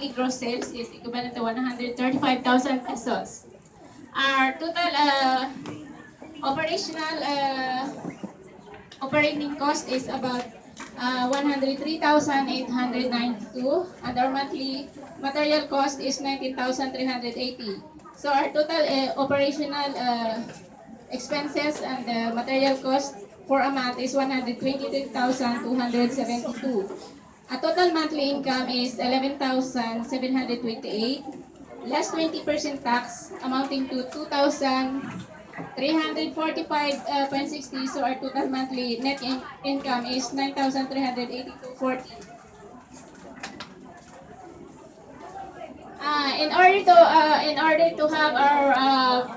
monthly gross sales is equivalent to 135,000 pesos. Our total operational operating cost is about 103,892, and our monthly material cost is 19,380. So our total operational expenses and material cost for a month is 123,272. A total monthly income is 11,728, less 20% tax amounting to 2,345.60. So our total monthly net income is 9,382.40. In order to have our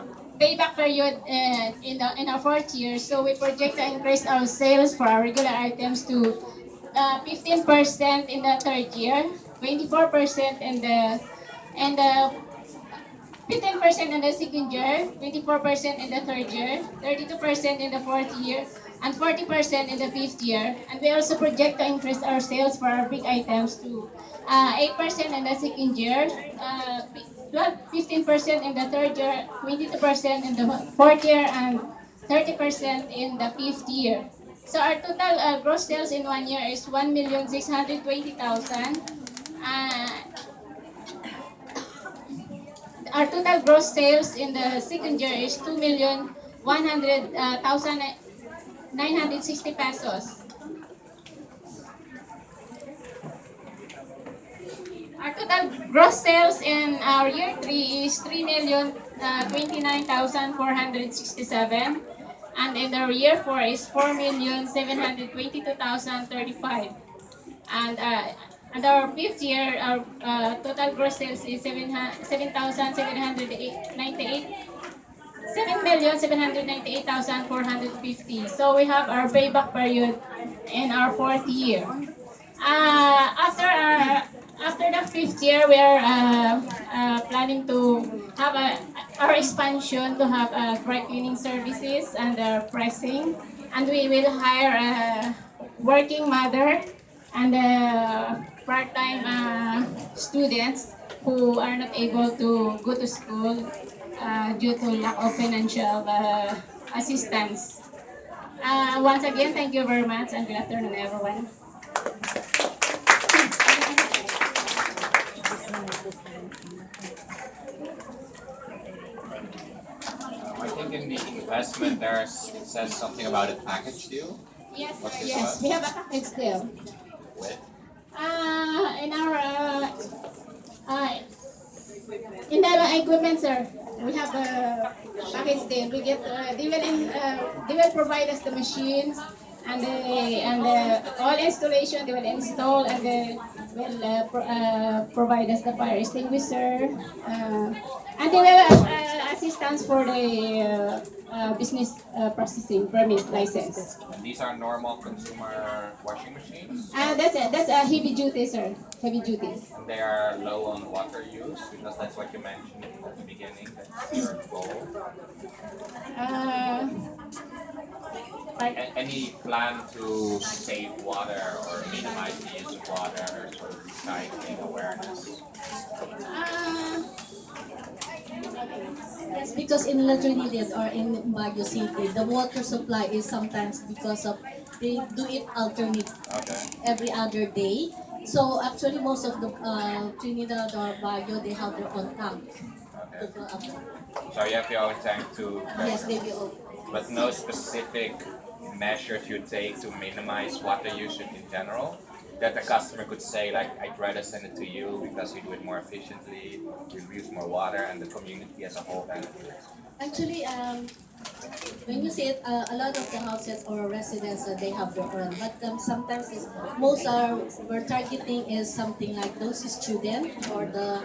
payback period in our fourth year, so we project to increase our sales for our regular items to 15% in the third year, 24% in the 15% in the second year, 24% in the third year, 32% in the fourth year, and 40% in the fifth year. And we also project to increase our sales for our big items to 8% in the second year, 15% in the third year, 22% in the fourth year, and 30% in the fifth year. So our total gross sales in 1 year is 1,620,000. Our total gross sales in the second year is 2,100,960 pesos. Our total gross sales in our year 3 is 3,029,467, and in our year 4 is 4,722,035. And our fifth year, our total gross sales is 7,798,450. So we have our payback period in our fourth year. After the fifth year, we are planning to have our expansion to have dry cleaning services and pressing, and we will hire a working mother and part-time students who are not able to go to school due to lack of financial assistance. Once again, thank you very much, and good afternoon, everyone. I think in the investment it says something about a package deal. Yes, What's this yes, about? we have a package deal. With? In our in the equipment, sir, we have a package deal. We get they will provide us the machines and all installation. They will install, and they will provide us the fire extinguisher, and they will assistance for the business processing permit license. And these are normal consumer washing machines. That's a heavy duty, sir. Heavy duty. And they are low on water use because that's what you mentioned at the beginning. That's your goal. Uh, Any plan to save water or minimize the use of water or sort of recycling awareness? Yes, because in La Trinidad or in Baguio City, the water supply is sometimes because of they do it alternate Okay. every other day. So actually, most of the Trinidad or Baguio they have their own tank to Okay. fill up. So you have your own tank to. Yes, they will. But no specific measures you take to minimize water usage in general? That the customer could say, like, I'd rather send it to you because you do it more efficiently, you use more water, and the community as a whole benefits. Actually, when you say it, a lot of the houses or residents they have their own, but sometimes most are we're targeting is something like those students or the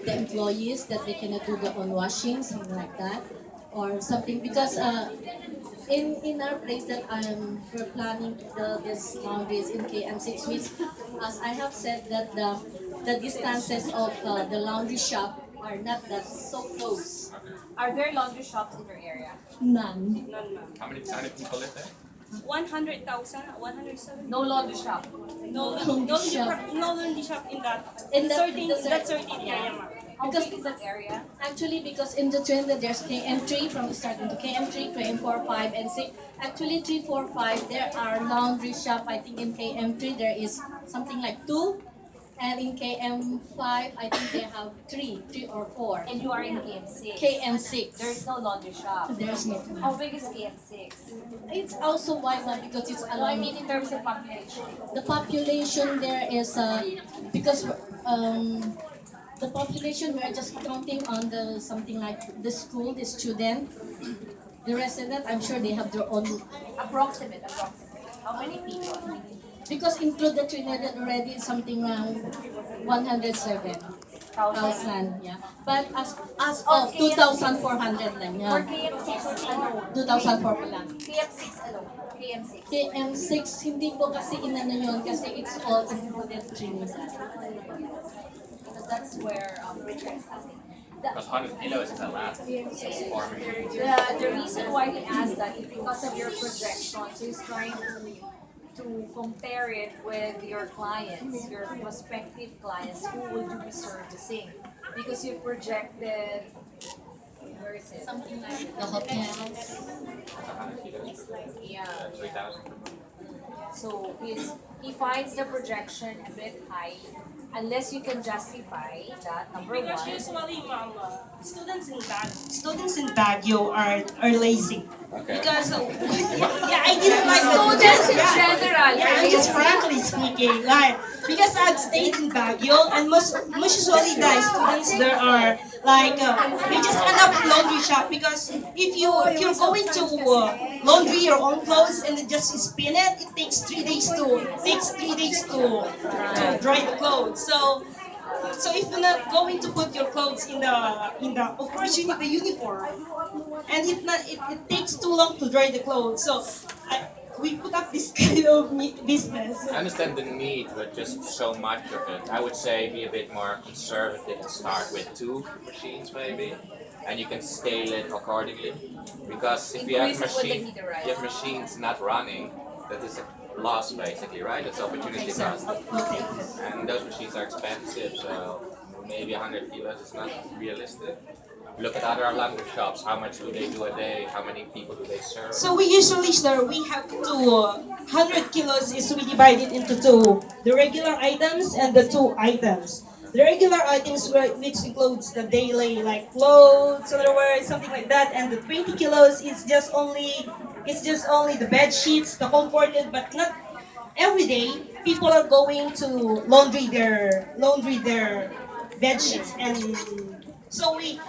employees that they cannot do their own washing, something like that, or something because in our place that we're planning this nowadays in KM6, which as I have said that the distances of the laundry shop are not that so close. Are there laundry shops in your area? None. None, ma'am. How many people live there? 100,000, 107. No laundry shop. No, Laundry shop. no laundry shop in that In that- certain the cer- that certain area, ma'am. How Because- big is that area? Actually, because in the trend that there's KM3 from starting to KM3, KM4, 5, and 6. Actually, 3, 4, 5, there are laundry shop. I think in KM3 there is something like 2. And in KM5, I think they have 3 or 4. And you are in KM6. KM6. There's no laundry shop. There's no. How big is KM6? It's also wide one because it's No, I along. mean in terms of population. The population there is because the population we are just counting on the something like the school, the student, the resident. I'm sure they have their own Approximate. How many people? because include the Trinidad already it's something 107,000. Yeah, but as of 2,400 lang. For Yeah, KM6 alone. 2,004 pa lang. KM6 alone. KM6. KM6 hindi ko kasi inano yun kasi it's all included Trinidad. Because that's where Richard is asking. Because 100 kilos is a lot for machines. The reason why he asked that is because of your projections. He's trying to compare it with your clients, your prospective clients, who would you be servicing? Because you projected, where is it? Something like the hotels. 100 kilos. Yeah. 3,000. So he finds the projection a bit high, unless you can justify that, number Because one. usually, ma'am, students in Baguio are lazy. Okay. Because yeah, I didn't like the Students in yeah. general. Yeah, I'm just frankly speaking, like because I've stayed in Baguio, and most usually the students there are like they just end up laundry shop because if you're going to laundry your own clothes and then just spin it, it takes 3 days to dry the clothes. So if you're not going to put your clothes in the of course you need the uniform, and if not, it takes too long to dry the clothes. So we put up this kind of business. I understand the need, but just so much of it. I would say be a bit more conservative and start with 2 machines maybe, and you can scale it accordingly. Because if you have machines not running, that is a loss basically, right? It's opportunity cost. And those machines are expensive, so maybe 100 kilos is not realistic. Look at other laundry shops. How much do they do a day? How many people do they serve? So we usually, sir, we have 100 kilos is we divide it into 2. The regular items and the 2 items. The regular items which includes the daily like clothes, in other words, something like that, and the 20 kilos is just only the bed sheets, the comforted, but not every day. People are going to laundry their bed sheets, and so we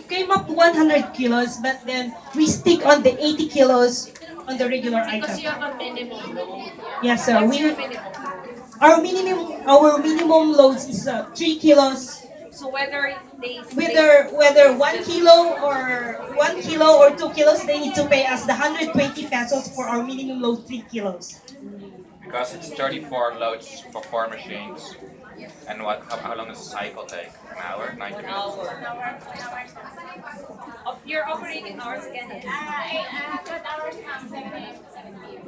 came up to 100 kilos, but then we stick on the 80 kilos on the regular Because item. you have a minimum load. Yes, sir. What's your minimum? Our minimum loads is 3 kilos. So whether they Whether 1 kilo or 2 kilos, they need to pay us the 120 pesos for our minimum load 3 kilos. Because it's 34 loads for 4 machines. And how long does the cycle take? An hour? 90 minutes? Your operating hours again is? 8 hours from 7 a.m. to 7 p.m.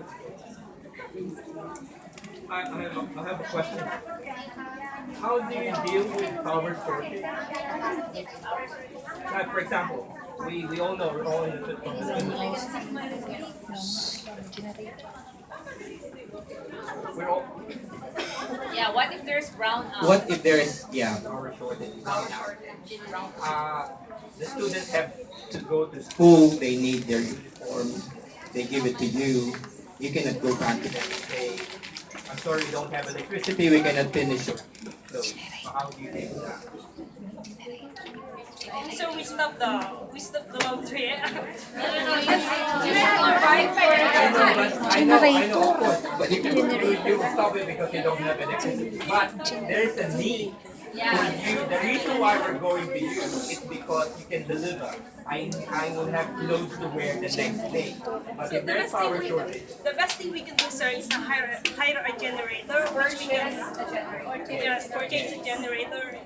I have a question. How do you deal with power shortage? Like for example, we all know we're all in the we're all Yeah, what if there's brownout? What if there is power shortage? The students have to go to school. They need their uniform. They give it to you. You cannot go back to them and say, "I'm sorry, we don't have electricity. We cannot finish your clothes." So how do you deal with that? So we stop the laundry. I know, of course, but you will stop it because you don't have electricity. But there is a need for you. The reason why we're going to you is because you can deliver. I will have clothes to wear the next day. But if there's power shortage, The best thing we can do, sir, is to hire a generator, which we can purchase a generator.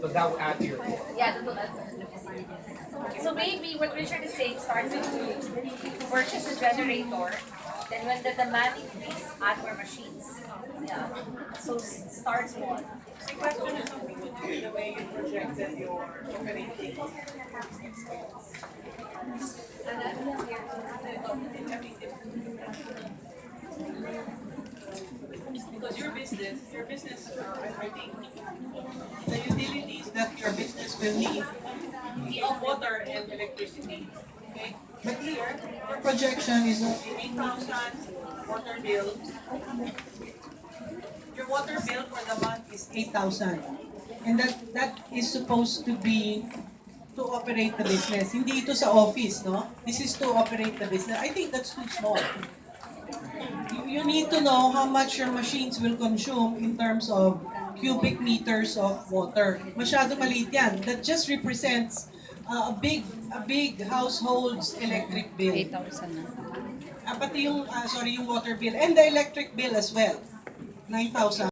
so that will add to your cost. Yeah, So maybe what Richard is saying, starts with purchase a generator, then when the demand increase, add more machines. Yeah. So start small. The question is something to do with the way you projected your operating because your business, I think, the utilities that your business will need of water and electricity. Okay, but here your projection is only 8,000 water bill. Your water bill for the month is 8,000, and that is supposed to be to operate the business. Hindi ito sa office, no? This is to operate the business. I think that's too small. You need to know how much your machines will consume in terms of cubic meters of water. Masyado maliit yan. That just represents a big household's electric bill. 8,000 na. Pati yung, yung water bill and the electric bill as well. 9,000.